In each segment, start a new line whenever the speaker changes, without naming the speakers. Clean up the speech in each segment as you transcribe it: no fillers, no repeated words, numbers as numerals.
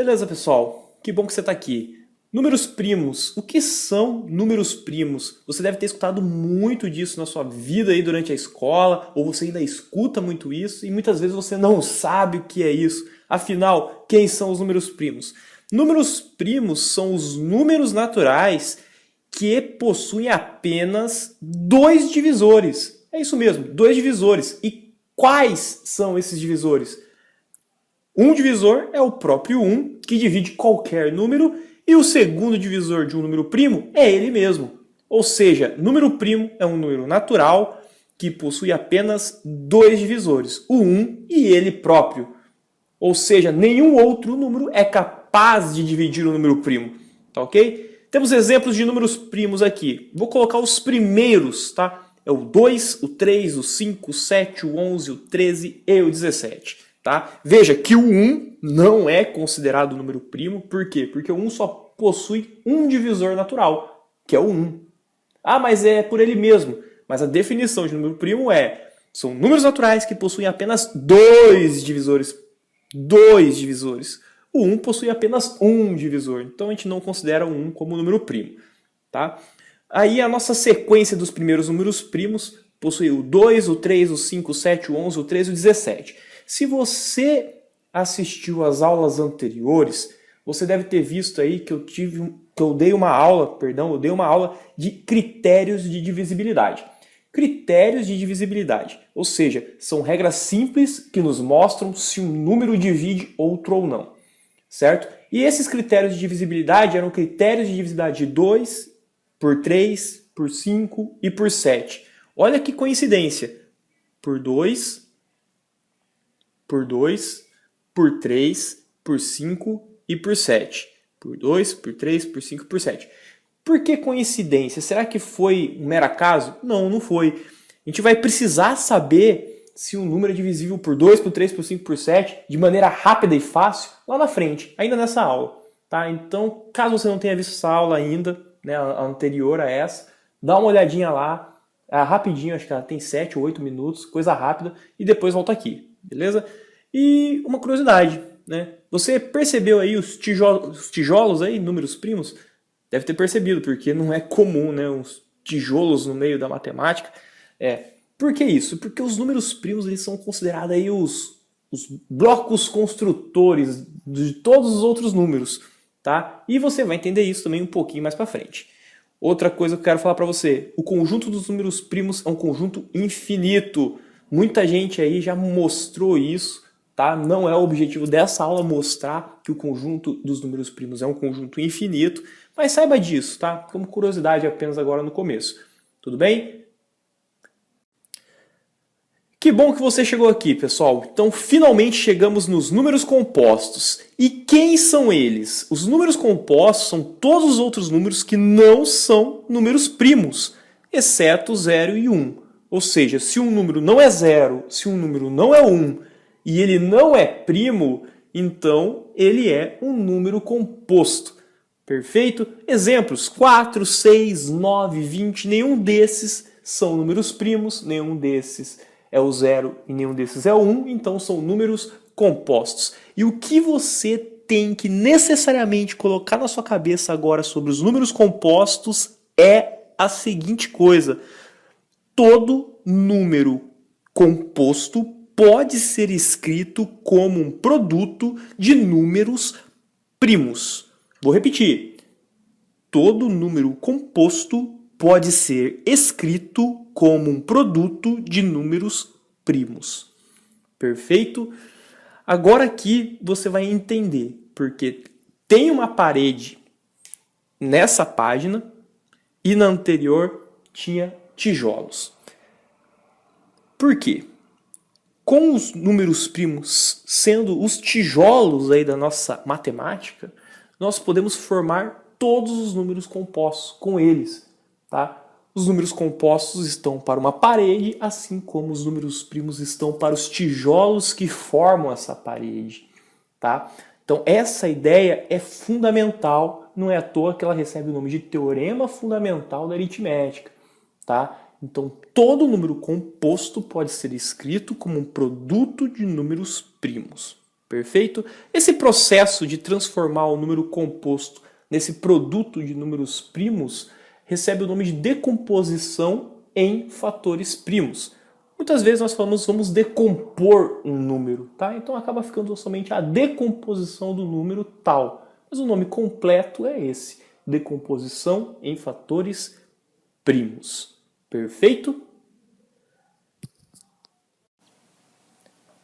Beleza, pessoal? Que bom que você está aqui. Números primos. O que são números primos? Você deve ter escutado muito disso na sua vida aí durante a escola, ou você ainda escuta muito isso e muitas vezes você não sabe o que é isso. Afinal, quem são os números primos? Números primos são os números naturais que possuem apenas dois divisores. É isso mesmo, dois divisores. E quais são esses divisores? Um divisor é o próprio 1, que divide qualquer número, e o segundo divisor de um número primo é ele mesmo. Ou seja, número primo é um número natural que possui apenas dois divisores, o 1 e ele próprio. Ou seja, nenhum outro número é capaz de dividir o número primo. Tá ok? Temos exemplos de números primos aqui. Vou colocar os primeiros, tá? É o 2, o 3, o 5, o 7, o 11, o 13 e o 17. Tá? Veja que o 1 não é considerado número primo. Por quê? Porque o 1 só possui um divisor natural, que é o 1. Ah, mas é por ele mesmo. Mas a definição de número primo são números naturais que possuem apenas dois divisores. Dois divisores. O 1 possui apenas um divisor. Então a gente não considera o 1 como número primo. Tá? Aí a nossa sequência dos primeiros números primos possui o 2, o 3, o 5, o 7, o 11, o 13 e o 17. Se você assistiu às aulas anteriores, você deve ter visto aí que eu dei uma aula de critérios de divisibilidade. Critérios de divisibilidade, ou seja, são regras simples que nos mostram se um número divide outro ou não, certo? E esses critérios de divisibilidade eram critérios de divisibilidade de 2, por 3, por 5 e por 7. Olha que coincidência, por 2, por 2, por 3, por 5 e por 7. Por 2, por 3, por 5 e por 7. Por que coincidência? Será que foi um mero acaso? Não, não foi. A gente vai precisar saber se um número é divisível por 2, por 3, por 5, por 7 de maneira rápida e fácil lá na frente, ainda nessa aula. Tá? Então, caso você não tenha visto essa aula ainda, né, a anterior a essa, dá uma olhadinha lá, rapidinho, acho que ela tem 7 ou 8 minutos, coisa rápida, e depois volta aqui. Beleza? E uma curiosidade, né? Você percebeu aí os tijolos aí, números primos? Deve ter percebido, porque não é comum, né? Uns tijolos no meio da matemática. Por que isso? Porque os números primos eles são considerados aí os blocos construtores de todos os outros números, tá? E você vai entender isso também um pouquinho mais para frente. Outra coisa que eu quero falar para você, o conjunto dos números primos é um conjunto infinito. Muita gente aí já mostrou isso, tá? Não é o objetivo dessa aula mostrar que o conjunto dos números primos é um conjunto infinito, mas saiba disso, tá? Como curiosidade apenas agora no começo. Tudo bem? Que bom que você chegou aqui, pessoal. Então, finalmente chegamos nos números compostos. E quem são eles? Os números compostos são todos os outros números que não são números primos, exceto 0 e 1. Ou seja, se um número não é 0, se um número não é 1 e ele não é primo, então ele é um número composto. Perfeito? Exemplos: 4, 6, 9, 20, nenhum desses são números primos, nenhum desses é o 0 e nenhum desses é o 1, então são números compostos. E o que você tem que necessariamente colocar na sua cabeça agora sobre os números compostos é a seguinte coisa: todo número composto pode ser escrito como um produto de números primos. Vou repetir. Todo número composto pode ser escrito como um produto de números primos. Perfeito? Agora aqui você vai entender, porque tem uma parede nessa página e na anterior tinha tijolos. Por quê? Com os números primos sendo os tijolos aí da nossa matemática, nós podemos formar todos os números compostos com eles. Tá? Os números compostos estão para uma parede, assim como os números primos estão para os tijolos que formam essa parede. Tá? Então essa ideia é fundamental, não é à toa que ela recebe o nome de teorema fundamental da aritmética. Tá? Então, todo número composto pode ser escrito como um produto de números primos. Perfeito? Esse processo de transformar o número composto nesse produto de números primos recebe o nome de decomposição em fatores primos. Muitas vezes nós falamos vamos decompor um número, tá? Então acaba ficando somente a decomposição do número tal. Mas o nome completo é esse, decomposição em fatores primos. Perfeito?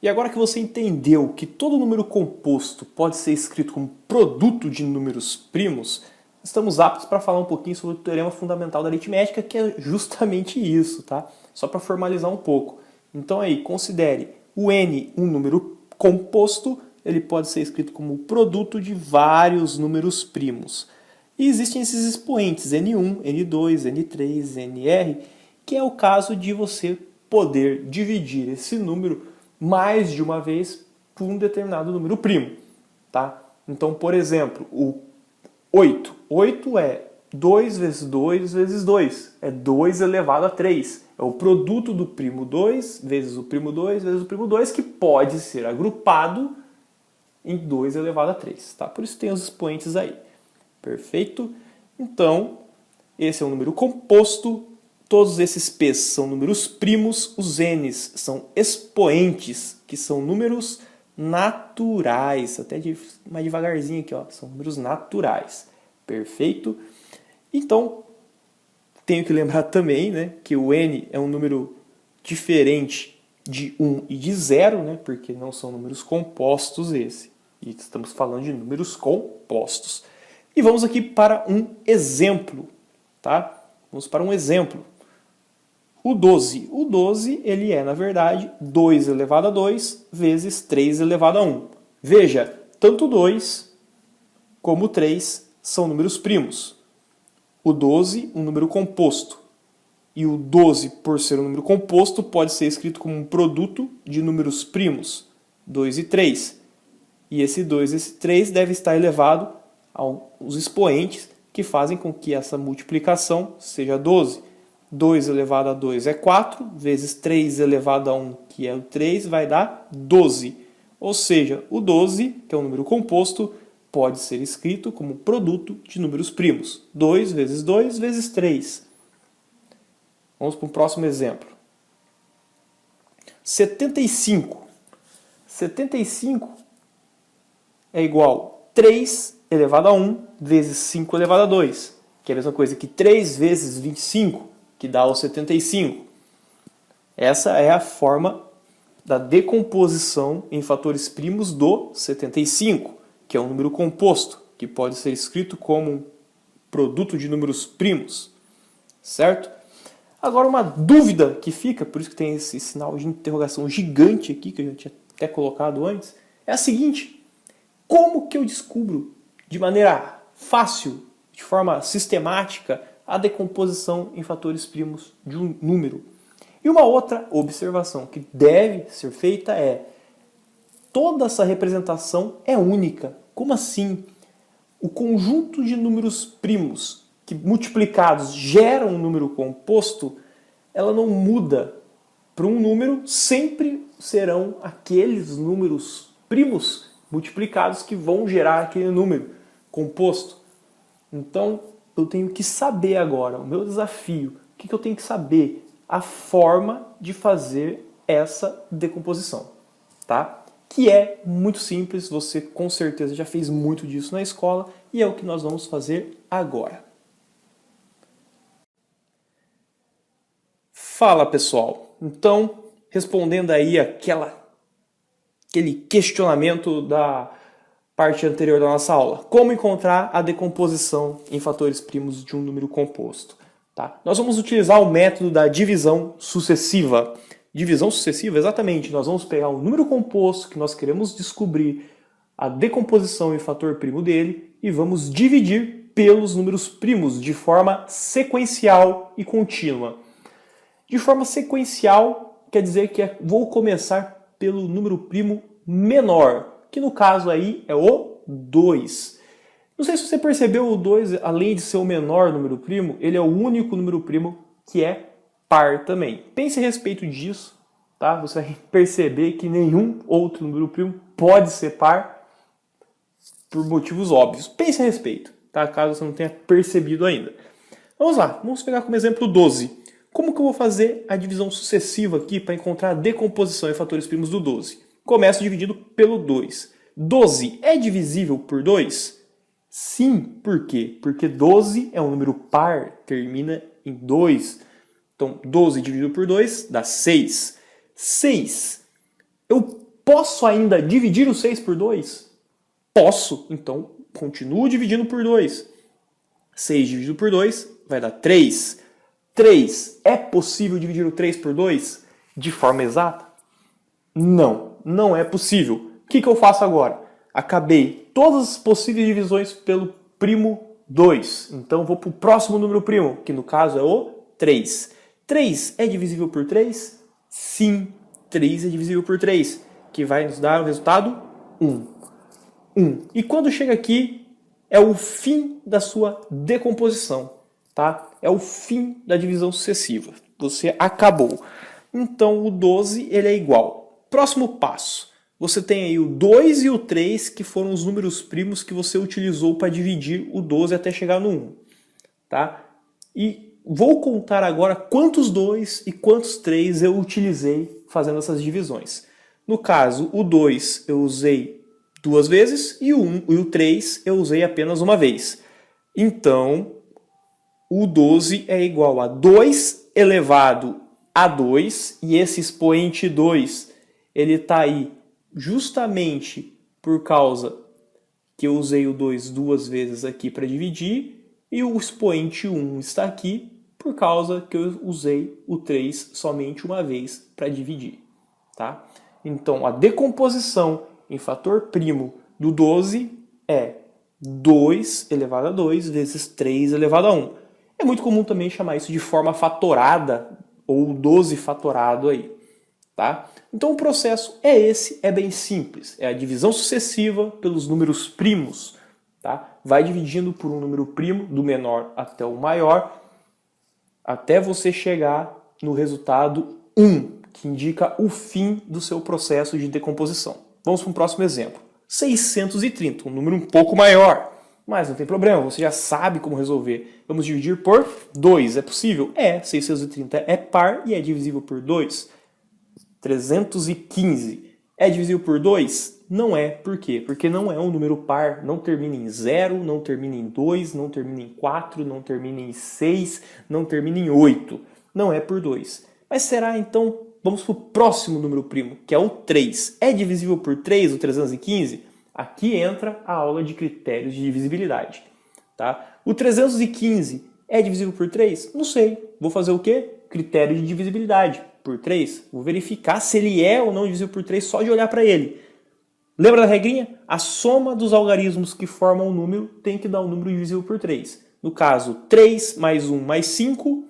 E agora que você entendeu que todo número composto pode ser escrito como produto de números primos, estamos aptos para falar um pouquinho sobre o teorema fundamental da aritmética, que é justamente isso, tá? Só para formalizar um pouco. Então aí, considere o n um número composto, ele pode ser escrito como produto de vários números primos. E existem esses expoentes, n1, n2, n3, nr, que é o caso de você poder dividir esse número mais de uma vez por um determinado número primo, tá? Então, por exemplo, o 8. 8 é 2 vezes 2 vezes 2. É 2 elevado a 3. É o produto do primo 2 vezes o primo 2 vezes o primo 2, que pode ser agrupado em 2 elevado a 3, tá? Por isso tem os expoentes aí. Perfeito? Então, esse é um número composto. Todos esses p's são números primos, os n's são expoentes, que são números naturais. Até mais devagarzinho aqui, ó, são números naturais. Perfeito? Então, tenho que lembrar também, né, que o n é um número diferente de 1 e de 0, né, porque não são números compostos esse. E estamos falando de números compostos. E vamos aqui para um exemplo, tá? Vamos para um exemplo. O 12. O 12, ele é, na verdade, 2 elevado a 2 vezes 3 elevado a 1. Veja, tanto 2 como 3 são números primos. O 12, um número composto. E o 12, por ser um número composto, pode ser escrito como um produto de números primos, 2 e 3. E esse 2 e esse 3 deve estar elevado aos expoentes que fazem com que essa multiplicação seja 12. 2 elevado a 2 é 4, vezes 3 elevado a 1, que é o 3, vai dar 12. Ou seja, o 12, que é um número composto, pode ser escrito como produto de números primos. 2 vezes 2 vezes 3. Vamos para o próximo exemplo. 75. 75 é igual a 3 elevado a 1 vezes 5 elevado a 2, que é a mesma coisa que 3 vezes 25, que dá o 75. Essa é a forma da decomposição em fatores primos do 75, que é um número composto, que pode ser escrito como um produto de números primos, certo? Agora uma dúvida que fica, por isso que tem esse sinal de interrogação gigante aqui, que eu já tinha até colocado antes, é a seguinte: como que eu descubro de maneira fácil, de forma sistemática, a decomposição em fatores primos de um número? E uma outra observação que deve ser feita é: toda essa representação é única. Como assim? O conjunto de números primos que multiplicados geram um número composto, ela não muda para um número, sempre serão aqueles números primos multiplicados que vão gerar aquele número composto. Então, eu tenho que saber agora, o meu desafio, o que eu tenho que saber? A forma de fazer essa decomposição, tá? Que é muito simples, você com certeza já fez muito disso na escola e é o que nós vamos fazer agora. Fala, pessoal! Então, respondendo aí aquele questionamento da parte anterior da nossa aula, como encontrar a decomposição em fatores primos de um número composto? Tá? Nós vamos utilizar o método da divisão sucessiva. Divisão sucessiva, exatamente, nós vamos pegar um número composto que nós queremos descobrir a decomposição em fator primo dele e vamos dividir pelos números primos de forma sequencial e contínua. De forma sequencial quer dizer que vou começar pelo número primo menor, que no caso aí é o 2. Não sei se você percebeu, o 2, além de ser o menor número primo, ele é o único número primo que é par também. Pense a respeito disso tá? Você vai perceber que nenhum outro número primo pode ser par por motivos óbvios. Pense a respeito, tá? Caso você não tenha percebido ainda. Vamos lá, vamos pegar como exemplo o 12. Como que eu vou fazer a divisão sucessiva aqui para encontrar a decomposição em fatores primos do 12? Começo dividindo pelo 2. 12 é divisível por 2? Sim, por quê? Porque 12 é um número par, termina em 2. Então, 12 dividido por 2 dá 6. 6. Eu posso ainda dividir o 6 por 2? Posso, então continuo dividindo por 2. 6 dividido por 2 vai dar 3. 3. É possível dividir o 3 por 2 de forma exata? Não, não é possível. O que eu faço agora? Acabei todas as possíveis divisões pelo primo 2. Então vou para o próximo número primo, que no caso é o 3. 3 é divisível por 3? Sim, 3 é divisível por 3, que vai nos dar o resultado 1. 1. E quando chega aqui, é o fim da sua decomposição, tá? É o fim da divisão sucessiva. Você acabou. Então o 12 ele é igual. Próximo passo. Você tem aí o 2 e o 3, que foram os números primos que você utilizou para dividir o 12 até chegar no 1. Tá? E vou contar agora quantos 2 e quantos 3 eu utilizei fazendo essas divisões. No caso, o 2 eu usei 2 vezes e o 3 eu usei apenas uma vez. Então, o 12 é igual a 2 elevado a 2, e esse expoente 2 ele está aí justamente por causa que eu usei o 2 duas vezes aqui para dividir, e o expoente 1 está aqui por causa que eu usei o 3 somente uma vez para dividir. Tá? Então, a decomposição em fator primo do 12 é 2 elevado a 2 vezes 3 elevado a 1. É muito comum também chamar isso de forma fatorada ou 12 fatorado aí. Tá? Então o processo é esse, é bem simples. É a divisão sucessiva pelos números primos. Tá? Vai dividindo por um número primo, do menor até o maior, até você chegar no resultado 1, que indica o fim do seu processo de decomposição. Vamos para um próximo exemplo. 630, um número um pouco maior. Mas não tem problema, você já sabe como resolver. Vamos dividir por 2. É possível? É. 630 é par e é divisível por 2. 315 é divisível por 2? Não é. Por quê? Porque não é um número par. Não termina em 0, não termina em 2, não termina em 4, não termina em 6, não termina em 8. Não é por 2. Mas será então... Vamos para o próximo número primo, que é o 3. É divisível por 3, o 315? Aqui entra a aula de critérios de divisibilidade. Tá? O 315 é divisível por 3? Não sei. Vou fazer o quê? Critério de divisibilidade por 3. Vou verificar se ele é ou não divisível por 3 só de olhar para ele. Lembra da regrinha? A soma dos algarismos que formam o número tem que dar um número divisível por 3. No caso, 3 mais 1 mais 5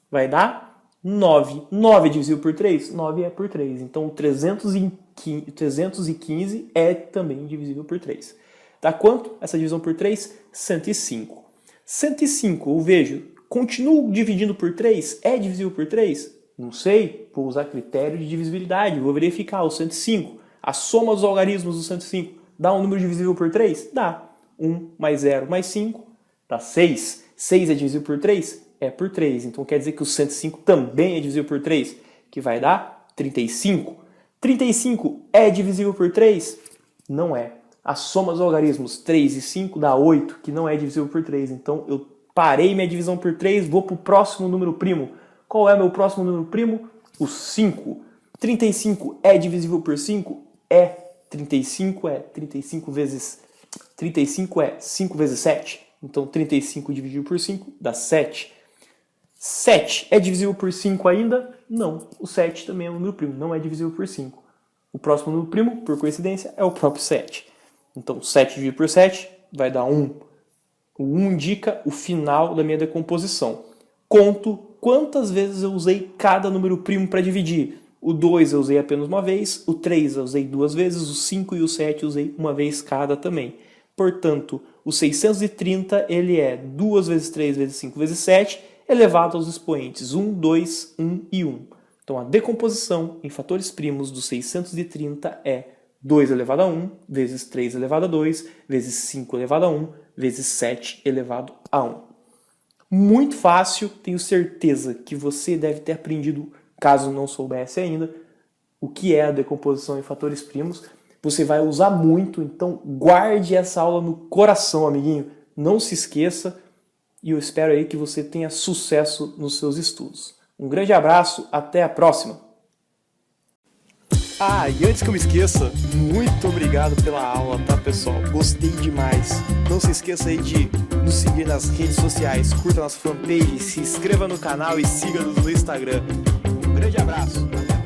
vai dar 9. 9 é divisível por 3? 9 é por 3. Então, 315 é também divisível por 3. Dá quanto essa divisão por 3? 105. 105, eu vejo, continuo dividindo por 3? É divisível por 3? Não sei. Vou usar critério de divisibilidade. Vou verificar o 105. A soma dos algarismos do 105 dá um número divisível por 3? Dá. 1 mais 0 mais 5 dá 6. 6 é divisível por 3? É por 3. Então quer dizer que o 105 também é divisível por 3, que vai dar 35. 35 é divisível por 3? Não é. A soma dos algarismos 3 e 5 dá 8, que não é divisível por 3. Então eu parei minha divisão por 3, vou para o próximo número primo. Qual é meu próximo número primo? O 5. 35 é divisível por 5? É. 35 é 35 vezes... 35 é 5 vezes 7. Então 35 dividido por 5 dá 7. 7 é divisível por 5 ainda? Não. O 7 também é um número primo, não é divisível por 5. O próximo número primo, por coincidência, é o próprio 7. Então 7 dividido por 7 vai dar 1. O 1 indica o final da minha decomposição. Conto quantas vezes eu usei cada número primo para dividir. O 2 eu usei apenas uma vez, o 3 eu usei duas vezes, o 5 e o 7 eu usei uma vez cada também. Portanto, o 630 ele é 2 vezes 3 vezes 5 vezes 7, elevado aos expoentes 1, 2, 1 e 1. Então, a decomposição em fatores primos do 630 é 2 elevado a 1 vezes 3 elevado a 2 vezes 5 elevado a 1 vezes 7 elevado a 1. Muito fácil, tenho certeza que você deve ter aprendido, caso não soubesse ainda, o que é a decomposição em fatores primos. Você vai usar muito, então guarde essa aula no coração, amiguinho. Não se esqueça e eu espero aí que você tenha sucesso nos seus estudos. Um grande abraço, até a próxima! Ah, e antes que eu me esqueça, muito obrigado pela aula, tá, pessoal? Gostei demais. Não se esqueça aí de nos seguir nas redes sociais, curta nossa fanpage, se inscreva no canal e siga-nos no Instagram. Um grande abraço, até